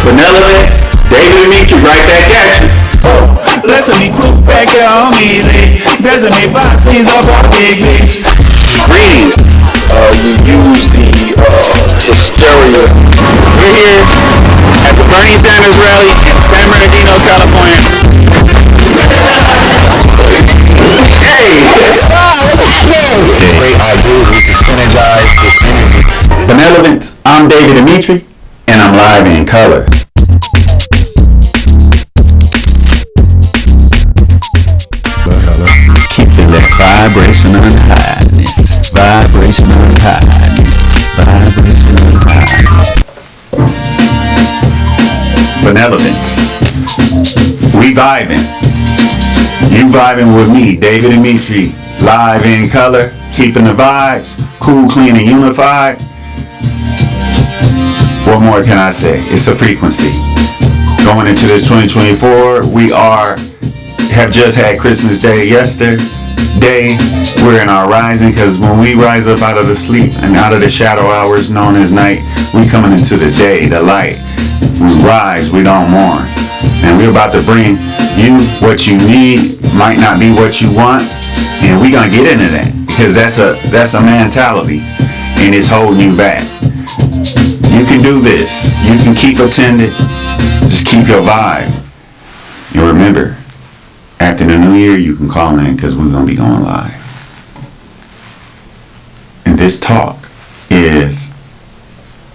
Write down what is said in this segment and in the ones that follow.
Benevolent, Davidemetri right back at you. Listen me quick back on easy. Doesn't make boxes of our business. Greetings. You use the hysteria. We're here at the Bernie Sanders rally in San Bernardino, California. Great ideas, we can synergize this energy. Benevolence, I'm Davidemetri, and I'm live in color. Keeping that vibration on highness, vibration on highness, vibration on highness. Benevolence, we vibing. You vibing with me, Davidemetri, live in color, keeping the vibes, cool, clean, and unified. What more can I say? It's a frequency. Going into this 2024, we have just had Christmas Day yesterday. We're in our rising, because when we rise up out of the sleep and out of the shadow hours known as night, we coming into the day, the light. We rise, we don't mourn. And we're about to bring you what you need, might not be what you want, and we're gonna get into that, because that's a mentality, and it's holding you back. You can do this. You can keep attending. Just keep your vibe. And remember, after the new year, you can call in, because we're gonna be going live. And this talk is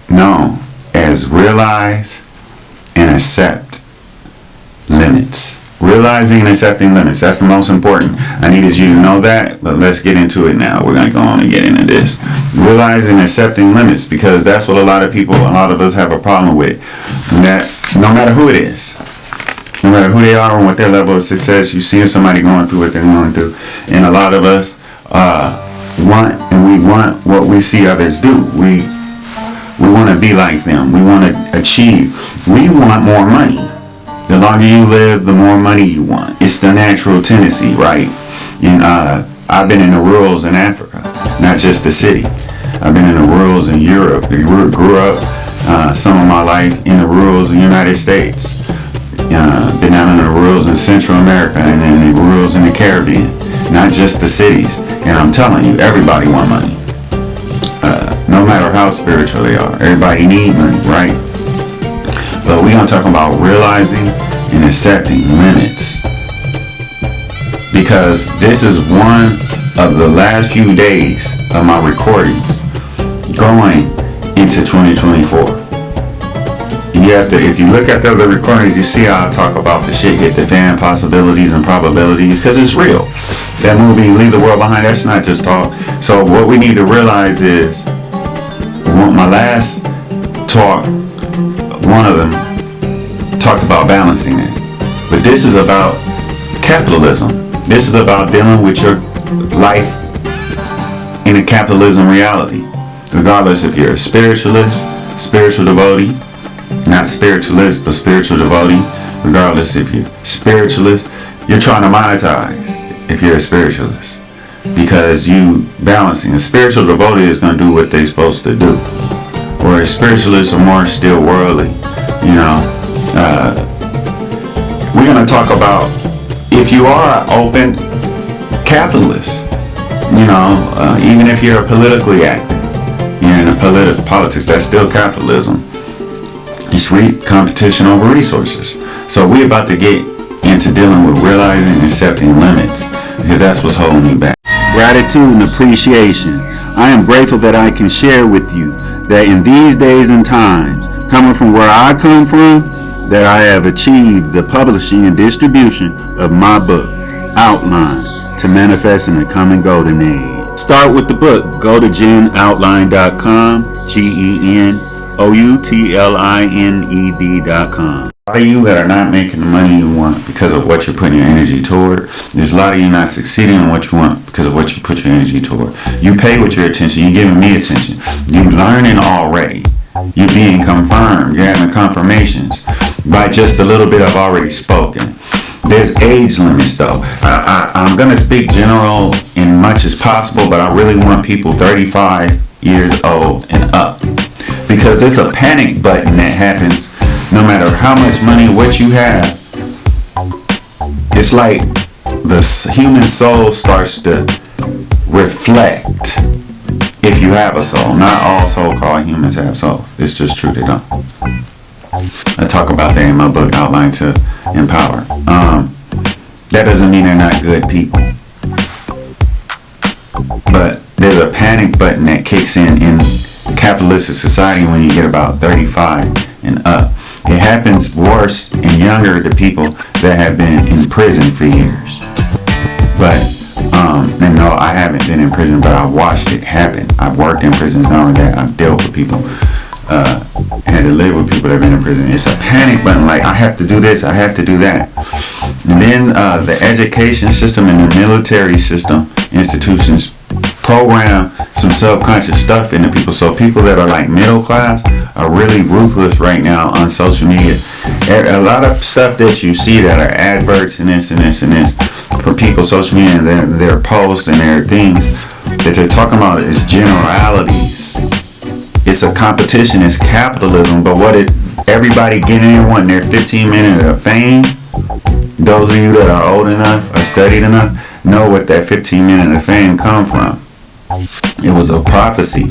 known as realize and accept limits. Realizing and accepting limits. That's the most important. I needed you to know that, but let's get into it now. We're going to go on and get into this. Realizing and accepting limits, because that's what a lot of us have a problem with. And that no matter who it is, no matter who they are and what their level of success, you see somebody going through what they're going through. And a lot of us want what we see others do. We want to be like them. We want to achieve. We want more money. The longer you live, the more money you want. It's the natural tendency, right? And I've been in the rurals in Africa, not just the city. I've been in the rurals in Europe. I grew up some of my life in the rurals in the United States. Been out in the rurals in Central America and in the rurals in the Caribbean, not just the cities. And I'm telling you, everybody want money. No matter how spiritual they are, everybody need money, right? But we're going to talk about realizing and accepting limits, because this is one of the last few days of my recordings going into 2024. If you look at the other recordings, you see how I talk about the shit hit the fan possibilities and probabilities, because it's real. That movie, Leave the World Behind, that's not just talk. So what we need to realize is, my last talk, one of them talked about balancing it. But this is about capitalism. This is about dealing with your life in a capitalism reality. Regardless if you're a spiritualist, spiritual devotee, not spiritualist, but spiritual devotee. Regardless if you're spiritualist, you're trying to monetize if you're a spiritualist. Because you balancing. A spiritual devotee is going to do what they're supposed to do. Whereas spiritualists are more still worldly. We're going to talk about, if you are an open capitalist, even if you're politically active, you're in politics, that's still capitalism. It's competition over resources. So we're about to get into dealing with realizing and accepting limits, because that's what's holding you back. Gratitude and appreciation. I am grateful that I can share with you that in these days and times, coming from where I come from, that I have achieved the publishing and distribution of my book, Outline to Manifesting a Coming Golden Age. Start with the book. Go to genoutline.com, GENOUTLINED.com. A lot of you that are not making the money you want because of what you're putting your energy toward. There's a lot of you not succeeding in what you want because of what you put your energy toward. You pay with your attention. You're giving me attention. You're learning already. You're being confirmed. You're having confirmations by just a little bit I've already spoken. There's age limits though. I'm going to speak general in much as possible, but I really want people 35 years old and up, because there's a panic button that happens no matter how much money, what you have, it's like the human soul starts to reflect if you have a soul. Not all so-called humans have souls. It's just true, they don't. I talk about that in my book, Outline to Empower. That doesn't mean they're not good people. But there's a panic button that kicks in capitalistic society when you get about 35 and up. It happens worse and younger to people that have been in prison for years. But, and no, I haven't been in prison, but I've watched it happen. I've worked in prisons, not only that, I've dealt with people, had to live with people that have been in prison. It's a panic button, like, I have to do this, I have to do that. And then the education system and the military system, institutions, program some subconscious stuff into people. So people that are like middle class are really ruthless right now on social media. A lot of stuff that you see that are adverts and this and this and this for people, social media, and their posts and their things that they're talking about is generalities. It's a competition, it's capitalism, but everybody getting in wanting their 15 minutes of fame. Those of you that are old enough or studied enough know what that 15 minutes of fame come from. It was a prophecy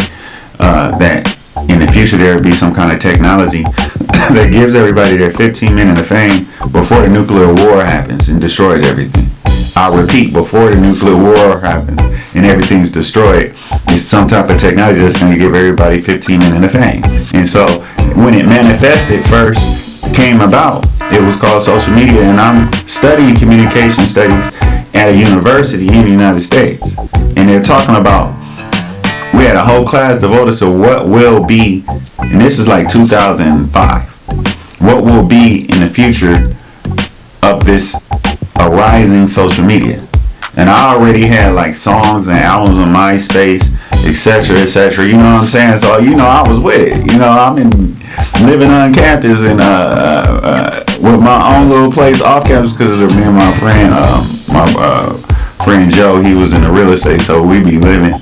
that in the future there would be some kind of technology that gives everybody their 15 minutes of fame before the nuclear war happens and destroys everything. I'll repeat, before the nuclear war happens and everything's destroyed, it's some type of technology that's going to give everybody 15 minutes of fame. And so when it manifested first, came about, it was called social media, and I'm studying communication studies at a university in the United States. And they're talking about, we had a whole class devoted to what will be, and this is like 2005, what will be in the future of this arising social media. And I already had like songs and albums on MySpace, etc., etc. You know what I'm saying? So, I was with it. I've been living on campus and with my own little place off campus because of me and my friend, friend Joe. He was in the real estate, so we be having,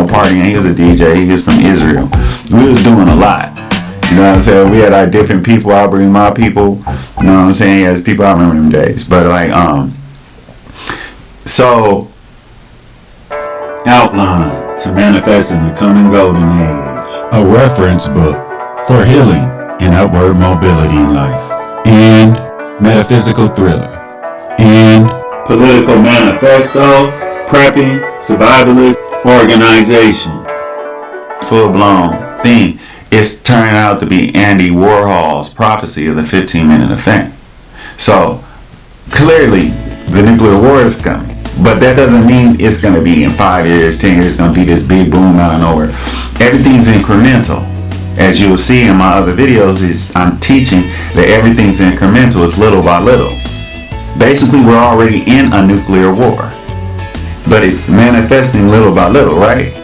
partying. He was a DJ. He was from Israel. We was doing a lot. You know what I'm saying? We had our different people. I bring my people. You know what I'm saying? As people, I remember them days. But so Outline to Manifesting the Coming Golden Age, a reference book for healing and upward mobility in life, and metaphysical thriller, and political manifesto, prepping, survivalist organization. Full-blown thing. It's turning out to be Andy Warhol's prophecy of the 15-minute of fame. So clearly the nuclear war is coming. But that doesn't mean it's going to be in 5 years, 10 years, it's going to be this big boom out of nowhere. Everything's incremental. As you will see in my other videos, I'm teaching that everything's incremental. It's little by little. Basically, we're already in a nuclear war. But it's manifesting little by little, right?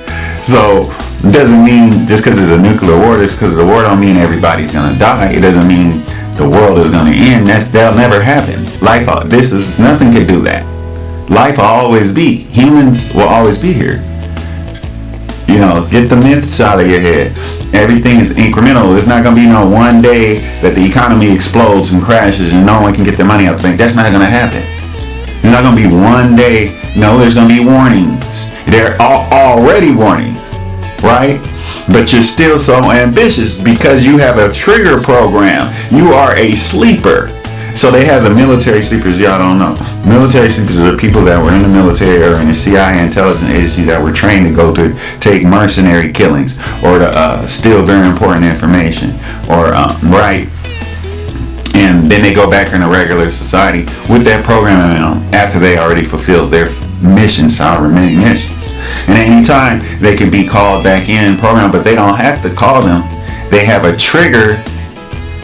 So it doesn't mean just because it's a nuclear war, just because of the war don't mean everybody's going to die. It doesn't mean the world is going to end. That'll never happen. Nothing can do that. Life will always be. Humans will always be here. Get the myths out of your head. Everything is incremental. It's not going to be no one day that the economy explodes and crashes and no one can get their money out of the bank. That's not going to happen. It's not going to be one day. No, there's going to be warnings. There are already warnings, right? But you're still so ambitious because you have a trigger program. You are a sleeper. So they have the military sleepers, y'all don't know. Military sleepers are the people that were in the military or in the CIA intelligence agency that were trained to go to take mercenary killings or to steal very important information or, right? And then they go back into regular society with that program after they already fulfilled their missions, however many missions. And any time they can be called back in program, but they don't have to call them. They have a trigger.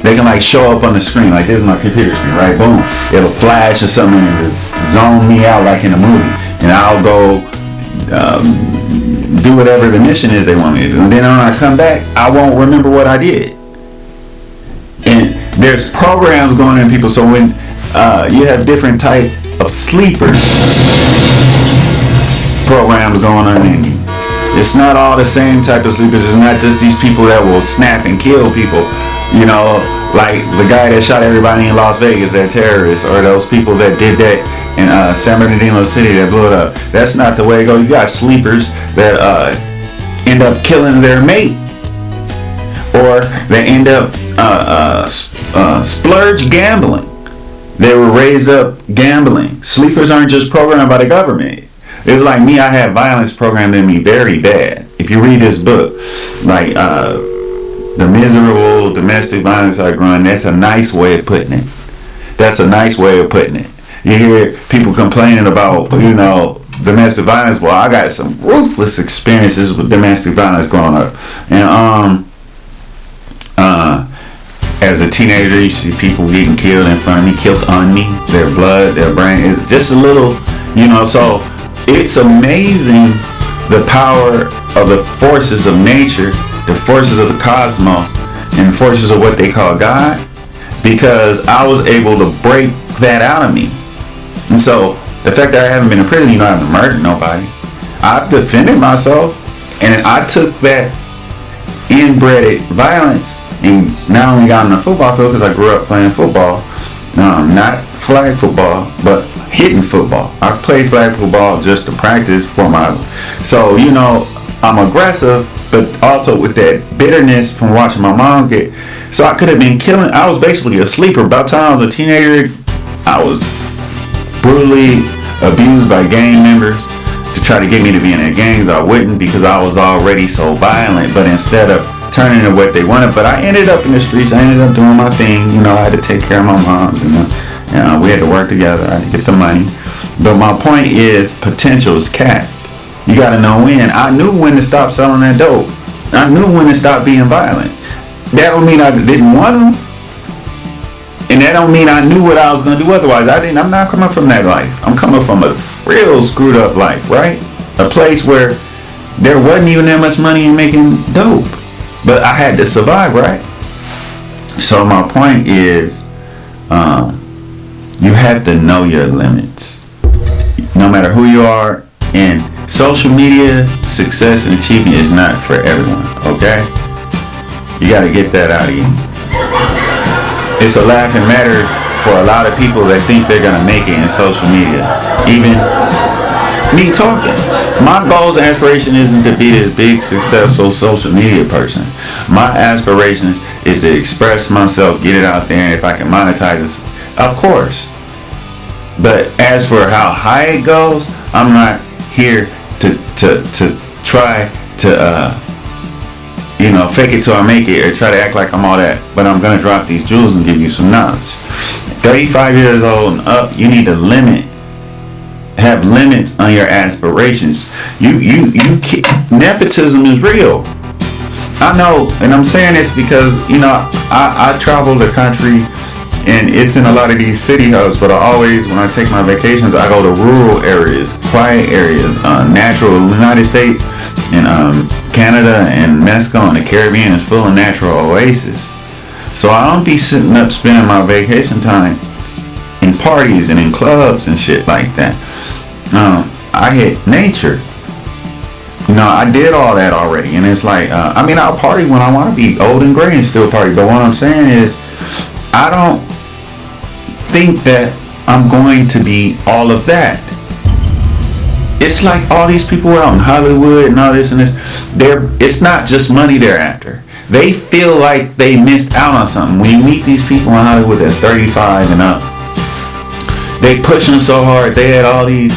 They can show up on the screen, like this is my computer screen, right? Boom. It'll flash or something and zone me out like in a movie. And I'll go do whatever the mission is they want me to do. And then when I come back, I won't remember what I did. And there's programs going in people. So when you have different type of sleepers programs going on in you. It's not all the same type of sleepers. It's not just these people that will snap and kill people. You know, like the guy that shot everybody in Las Vegas, that terrorist, or those people that did that in San Bernardino City that blew it up. That's not the way to go. You got sleepers that end up killing their mate, or they end up splurge gambling. They were raised up gambling. Sleepers aren't just programmed by the government. It's like me, I have violence programmed in me very bad. If you read this book, like The Miserable Domestic Violence I Grew Up, that's a nice way of putting it. That's a nice way of putting it. You hear people complaining about, domestic violence. Well, I got some ruthless experiences with domestic violence growing up. And as a teenager, you see people getting killed in front of me, killed on me, their blood, their brain. It's just a little, so it's amazing the power of the forces of nature, the forces of the cosmos, and the forces of what they call God, because I was able to break that out of me. And so the fact that I haven't been in prison, I haven't murdered nobody. I've defended myself, and I took that inbred violence and not only got on the football field, because I grew up playing football, not flag football, but hitting football. I played flag football just to practice for so I'm aggressive, but also with that bitterness from watching my mom get. So I could have been killing. I was basically a sleeper. By the time I was a teenager, I was brutally abused by gang members to try to get me to be in their gangs. I wouldn't, because I was already so violent. But instead of turning to what they wanted, but I ended up in the streets. I ended up doing my thing. I had to take care of my mom. We had to work together. I had to get the money. But my point is, potential is capped. You got to know when. I knew when to stop selling that dope. I knew when to stop being violent. That don't mean I didn't want them. And that don't mean I knew what I was going to do otherwise. I'm not coming from that life. I'm coming from a real screwed up life, right? A place where there wasn't even that much money in making dope. But I had to survive, right? So my point is, you have to know your limits. No matter who you are. And social media success and achievement is not for everyone, okay? You got to get that out of you. It's a laughing matter for a lot of people that think they're going to make it in social media. Even me talking. My goals and aspiration isn't to be this big, successful social media person. My aspirations is to express myself, get it out there, and if I can monetize this, of course. But as for how high it goes, I'm not here to try to fake it till I make it, or try to act like I'm all that. But I'm gonna drop these jewels and give you some knowledge. 35 years old and up, you need to have limits on your aspirations. Nepotism is real. I know, and I'm saying this because I travel the country. And it's in a lot of these city hubs, but when I take my vacations, I go to rural areas, quiet areas, natural United States, and Canada and Mexico and the Caribbean is full of natural oases. So I don't be sitting up spending my vacation time in parties and in clubs and shit like that. I hit nature. I did all that already, and it's like, I'll party when I want to be old and gray and still party. But what I'm saying is, I don't think that I'm going to be all of that. It's like all these people out in Hollywood and all this and this. It's not just money they're after. They feel like they missed out on something. When you meet these people in Hollywood that's 35 and up, they push them so hard. They had all these.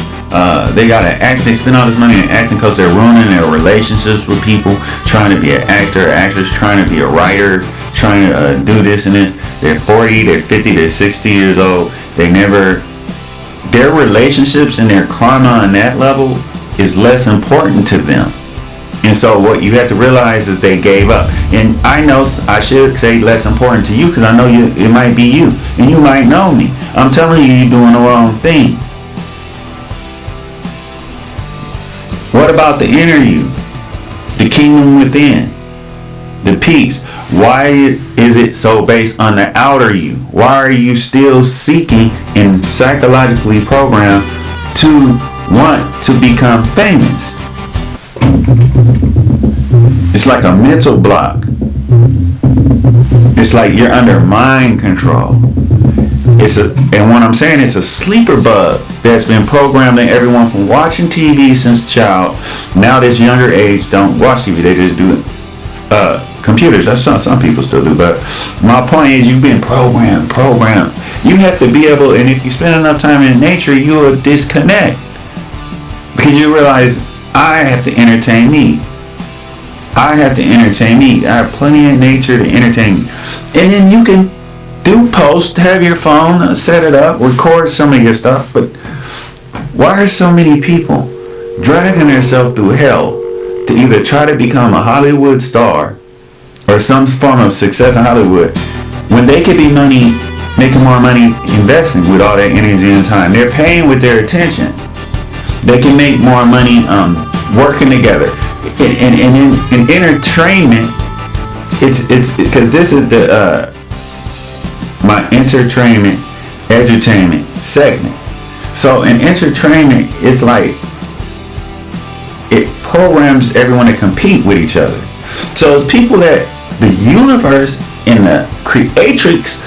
They gotta act. They spend all this money on acting because they're ruining their relationships with people. Trying to be an actor, actress, trying to be a writer, trying to do this and this. They're 40, they're 50, they're 60 years old. Their relationships and their karma on that level is less important to them. And so what you have to realize is they gave up. And I know I should say less important to you because I know it might be you. And you might know me. I'm telling you, you're doing the wrong thing. What about the inner you? The kingdom within? The peace? Why is it so based on the outer you? Why are you still seeking and psychologically programmed to want to become famous? It's like a mental block. It's like you're under mind control. And what I'm saying, it's a sleeper bug that's been programmed in everyone from watching TV since a child. Now this younger age don't watch TV, they just do computers. That's some people still do, but my point is you've been programmed. You have to be able, and if you spend enough time in nature, you will disconnect. Because you realize, I have to entertain me. I have plenty of nature to entertain me. And then you can do post, have your phone, set it up, record some of your stuff. But why are so many people dragging themselves through hell to either try to become a Hollywood star or some form of success in Hollywood when they could be making more money investing with all that energy and time? They're paying with their attention. They can make more money working together. And in entertainment, it's because this is the my edutainment segment. So in entertainment, it's like it programs everyone to compete with each other. So it's people that the universe and the creatrix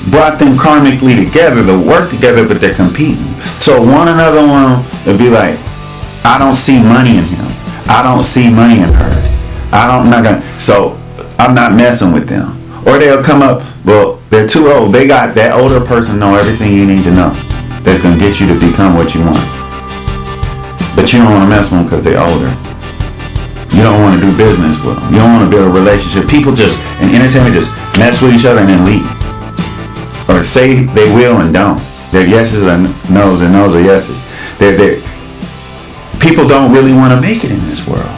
brought them karmically together to work together, but they're competing. So one another one will be like, I don't see money in him. I don't see money in her. So I'm not messing with them. Or they'll come up, well, they're too old. They got that older person know everything you need to know. That's going to get you to become what you want. But you don't want to mess with them because they're older. You don't want to do business with them. You don't want to build a relationship. People just, in entertainment, just mess with each other and then leave. Or say they will and don't. They're yeses and no's and no's are yeses. People don't really want to make it in this world.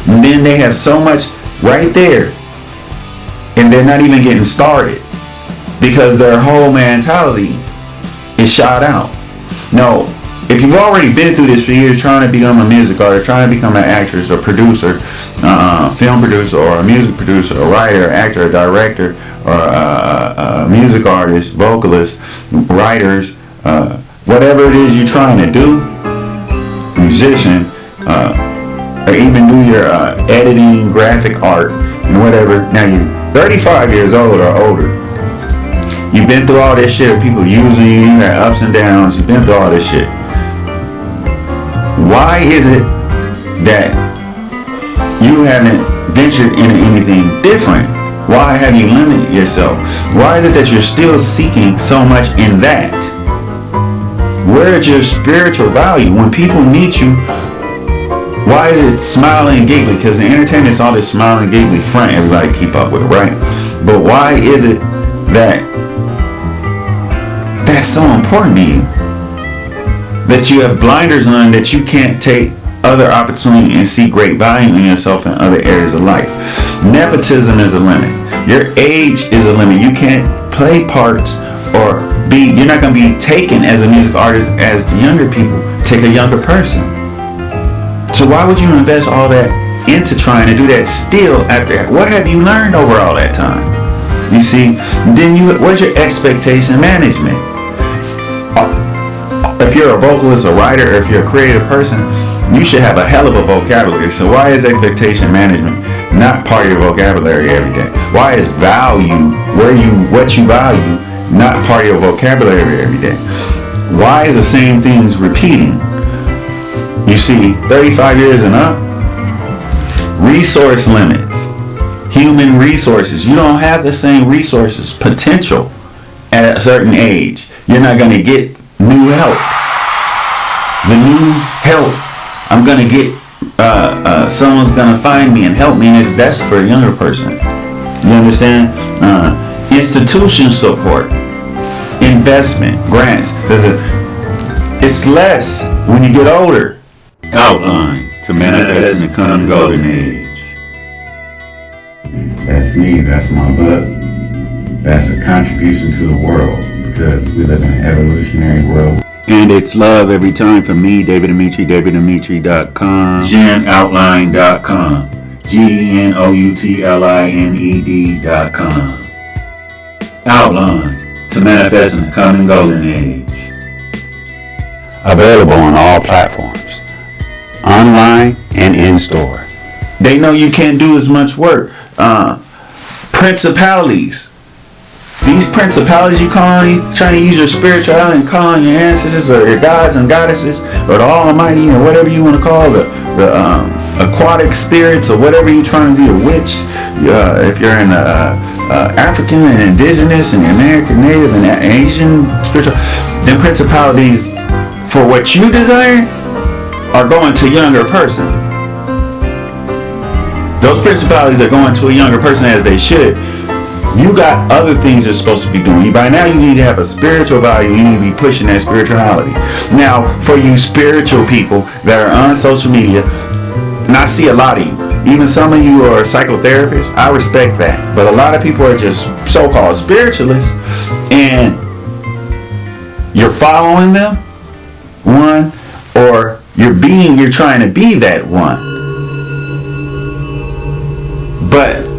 And then they have so much right there. And they're not even getting started. Because their whole mentality is shot out. No, if you've already been through this for years trying to become a music artist, trying to become an actress or producer, film producer or a music producer, a writer, actor, a director, or a music artist, vocalist, writers, whatever it is you're trying to do, musician, or even do your editing, graphic art, and whatever. Now you're 35 years old or older. You've been through all this shit, people using you, you had ups and downs, you've been through all this shit. Why is it that you haven't ventured into anything different? Why have you limited yourself? Why is it that you're still seeking so much in that? Where's your spiritual value? When people meet you, why is it smiling and giggly? Because the entertainment is all this smiling and giggly front everybody keep up with, right? But why is it that that's so important to you? That you have blinders on, that you can't take other opportunity and see great value in yourself in other areas of life. Nepotism is a limit. Your age is a limit. You can't play parts or you're not going to be taken as a music artist as the younger people take a younger person. So why would you invest all that into trying to do that still after? What have you learned over all that time? You see, then where's your expectation management? If you're a vocalist, a writer, or if you're a creative person, you should have a hell of a vocabulary. So why is expectation management not part of your vocabulary every day? Why is value, what you value, not part of your vocabulary every day? Why is the same things repeating? You see, 35 years and up, resource limits, human resources. You don't have the same resources, potential at a certain age. You're not going to get new help. The new help, I'm going to get, someone's going to find me and help me, and that's for a younger person. You understand? Institution support, investment, grants. It's less when you get older. Outline to manifest and become golden age. That's me, that's my book. That's a contribution to the world, because we live in an evolutionary world. And it's love every time from me, Davidemetri, Davidemetri.com, GenOutline.com, GenOutline.com. Outline to manifest and become golden age. Available on all platforms, online and in store. They know you can't do as much work. principalities. These principalities you trying to use your spirituality and calling your ancestors or your gods and goddesses or the Almighty or whatever you want to call the aquatic spirits or whatever you're trying to do, a witch. If you're in African and indigenous and American Native and Asian spiritual, then principalities for what you desire are going to a younger person. Those principalities are going to a younger person as they should. You got other things you're supposed to be doing. By now you need to have a spiritual value. You need to be pushing that spirituality. Now, for you spiritual people that are on social media, and I see a lot of you, even some of you are psychotherapists, I respect that. But a lot of people are just so-called spiritualists, and you're following them, one, or you're trying to be that one. But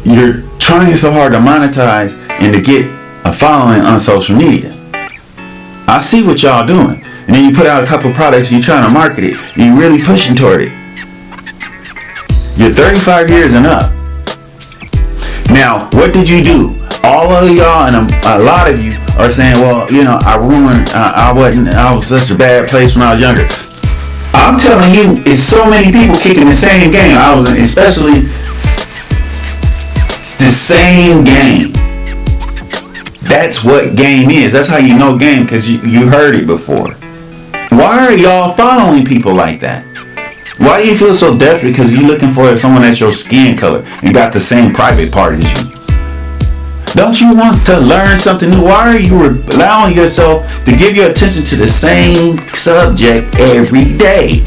you're trying so hard to monetize and to get a following on social media. I see what y'all doing. And then you put out a couple products and you're trying to market it. And you're really pushing toward it. You're 35 years and up. Now, what did you do? All of y'all and a lot of you are saying, well, I was such a bad place when I was younger. I'm telling you, it's so many people kicking the same game. Especially the same game. That's what game is. That's how you know game, because you heard it before. Why are y'all following people like that? Why do you feel so desperate because you're looking for someone that's your skin color and got the same private part as you? Don't you want to learn something new? Why are you allowing yourself to give your attention to the same subject every day?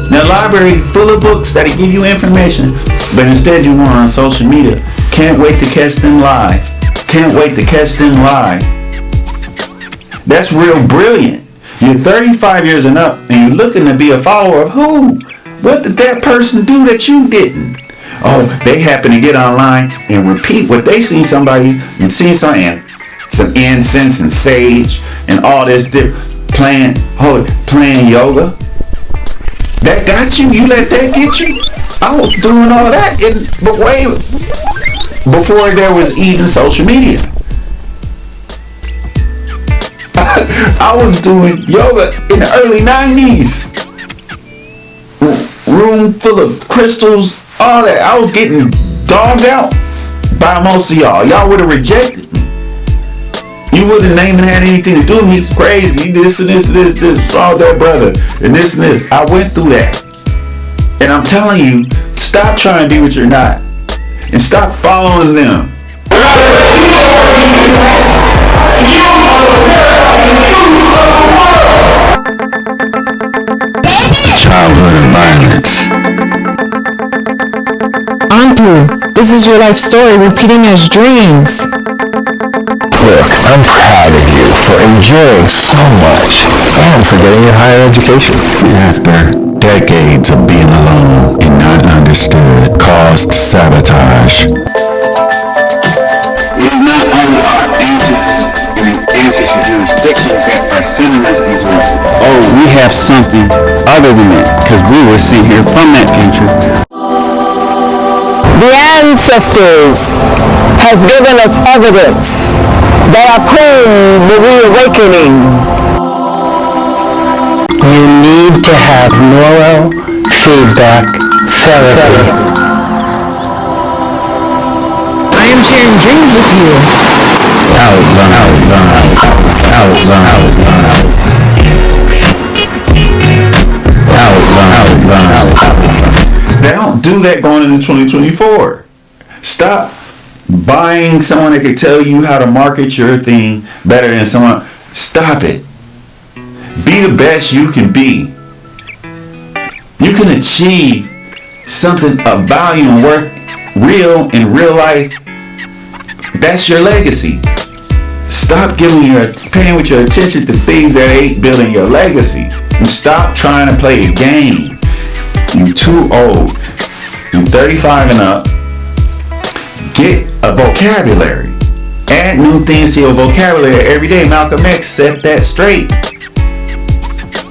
Now, library full of books that give you information, but instead you want on social media. Can't wait to catch them live. Can't wait to catch them live. That's real brilliant. You're 35 years and up, and you're looking to be a follower of who? What did that person do that you didn't? Oh, they happen to get online and repeat what they seen somebody and seen some incense and sage and all this playing yoga. That got you? You let that get you? I was doing all that, but way before there was even social media. I was doing yoga in the early 90s. Room full of crystals, all that. I was getting dogged out by most of y'all. Y'all would have rejected me. You wouldn't even had anything to do with me. He's crazy. This and this, all that, brother. And this. I went through that. And I'm telling you, stop trying to be what you're not. And stop following them. Childhood violence. Anpu, this is your life story repeating as dreams. Look, I'm proud of you for enjoying so much and for getting your higher education. After decades of being alone and not understood caused sabotage. It is not only our ancestors and ancestral jurisdictions that are sending us these orders. Oh, we have something other than that, because we were sent here from that future. The ancestors has given us evidence that uphold the reawakening. You need to have neural feedback therapy. I am sharing dreams with you. They don't do that going into 2024. Stop buying someone that can tell you how to market your thing better than someone. Stop it. Be the best you can be. You can achieve something of value and worth real in real life. That's your legacy. Stop paying with your attention to things that ain't building your legacy. And stop trying to play a game. You're too old. You're 35 and up. Get a vocabulary. Add new things to your vocabulary every day. Malcolm X set that straight.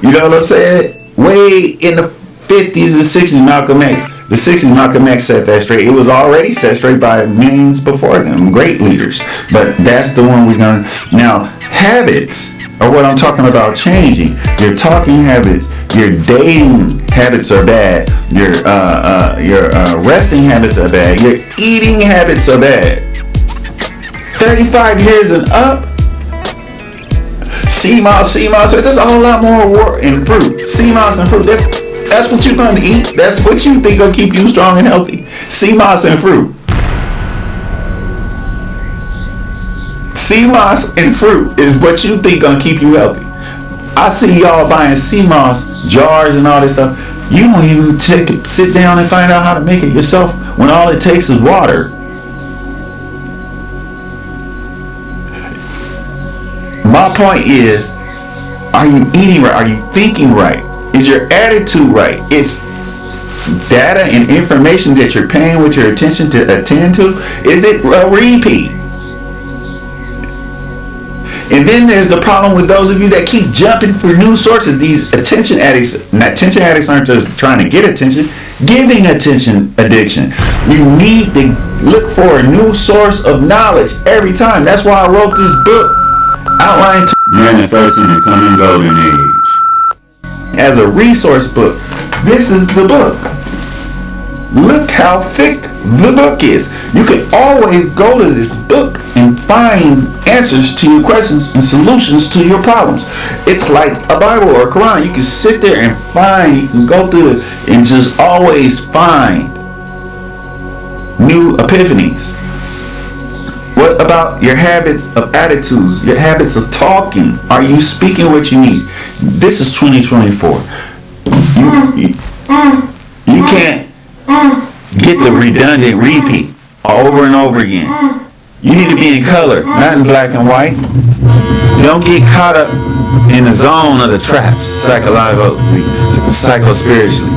You know what I'm saying? Way in the 50s and 60s, Malcolm X The 60s, Malcolm X set that straight. It was already set straight by millions before them, great leaders. But that's the one we're going to... Now, habits are what I'm talking about changing. Your talking habits, your dating habits are bad. Your resting habits are bad. Your eating habits are bad. 35 years and up, CMOS, there's a whole lot more work in fruit. CMOS and fruit, that's what you're going to eat. That's what you think will keep you strong and healthy. CMOS and fruit. CMOS and fruit is what you think going to keep you healthy. I see y'all buying CMOS jars and all this stuff. You don't even sit down and find out how to make it yourself when all it takes is water. My point is, are you eating right? Are you thinking right? Is your attitude right? It's data and information that you're paying with your attention to attend to. Is it a repeat? And then there's the problem with those of you that keep jumping for new sources. These attention addicts aren't just trying to get attention, giving attention addiction. You need to look for a new source of knowledge every time. That's why I wrote this book, Outline to Manifesting the Coming Golden Age. As a resource book, this is the book. Look how thick the book is. You can always go to this book and find answers to your questions and solutions to your problems. It's like a Bible or a Quran. You can sit there and find, you can go through it and just always find new epiphanies. What about your habits of attitudes, your habits of talking? Are you speaking what you need? This is 2024. You can't get the redundant repeat over and over again. You need to be in color, not in black and white. Don't get caught up in the zone of the traps, psychologically, psycho-spiritually.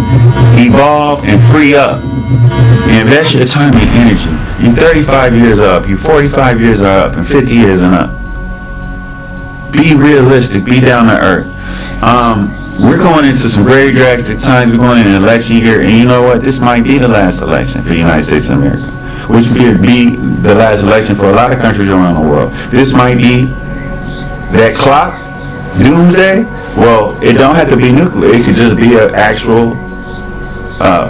Evolve and free up. Invest your time and energy. You're 35 years up, you're 45 years up, and 50 years and up. Be realistic, be down to earth. We're going into some very drastic times. We're going into an election year, and you know what? This might be the last election for the United States of America, which could be the last election for a lot of countries around the world. This might be that clock, doomsday. Well, it don't have to be nuclear. It could just be an actual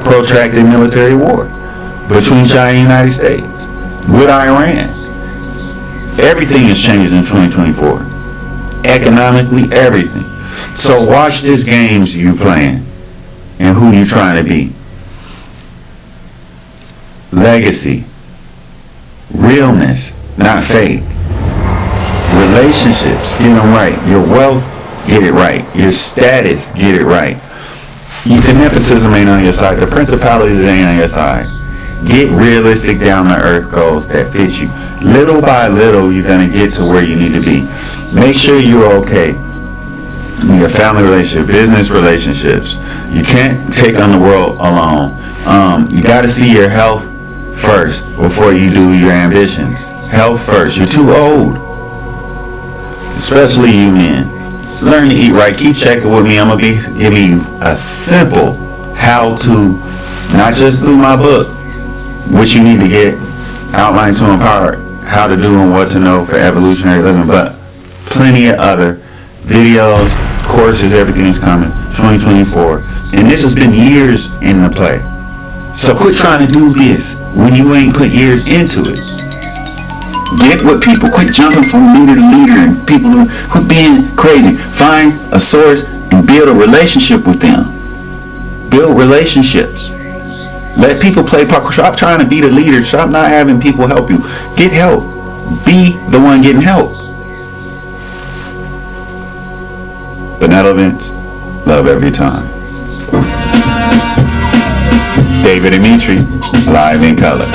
protracted military war between China and the United States with Iran. Everything is changing in 2024. Economically, everything. So watch these games you playing and who you trying to be. Legacy. Realness, not fake. Relationships, get them right. Your wealth, get it right. Your status, get it right. The nepotism ain't on your side. The principalities ain't on your side. Get realistic, down to earth goals that fit you. Little by little, you're going to get to where you need to be. Make sure you're okay. Your family relationship, business relationships. You can't take on the world alone. You got to see your health first before you do your ambitions. Health first. You're too old. Especially you men. Learn to eat right. Keep checking with me. I'm going to be giving you a simple how to, not just through my book, which you need to get, Outline to Empower, how to do and what to know for evolutionary living, but plenty of other videos, courses, everything is coming, 2024. And this has been years in the play. So quit trying to do this when you ain't put years into it. Get with people. Quit jumping from leader to leader and people quit being crazy. Find a source and build a relationship with them. Build relationships. Let people play parkour. Stop trying to be the leader. Stop not having people help you. Get help. Be the one getting help. Benevolence, love every time. Davidemetri, live in color.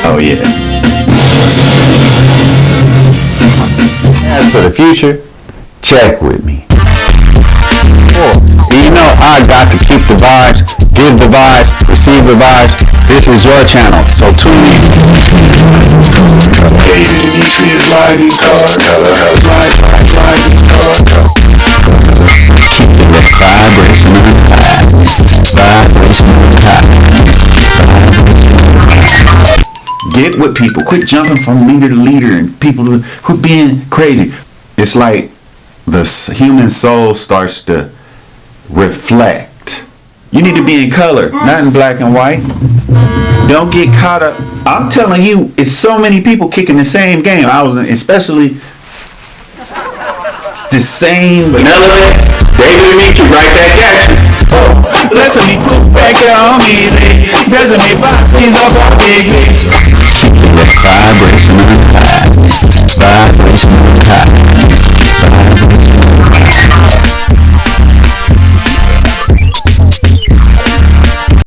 Oh yeah. As for the future, check with me. You know I got to keep the vibes, give the vibes, receive the vibes. This is your channel, so tune in. Davidemetri is live in color. Keep the vibration on high. Vibration on high. Get with people. Quit jumping from leader to leader and people to quit being crazy. It's like the human soul starts to reflect. You need to be in color, not in black and white. Don't get caught up. I'm telling you, it's so many people kicking the same game. I was especially the same. Nevertheless, Davidemetri right back at you. Let's me cook back on easy. Davidemetri boxes of our big hits. Keeping the crime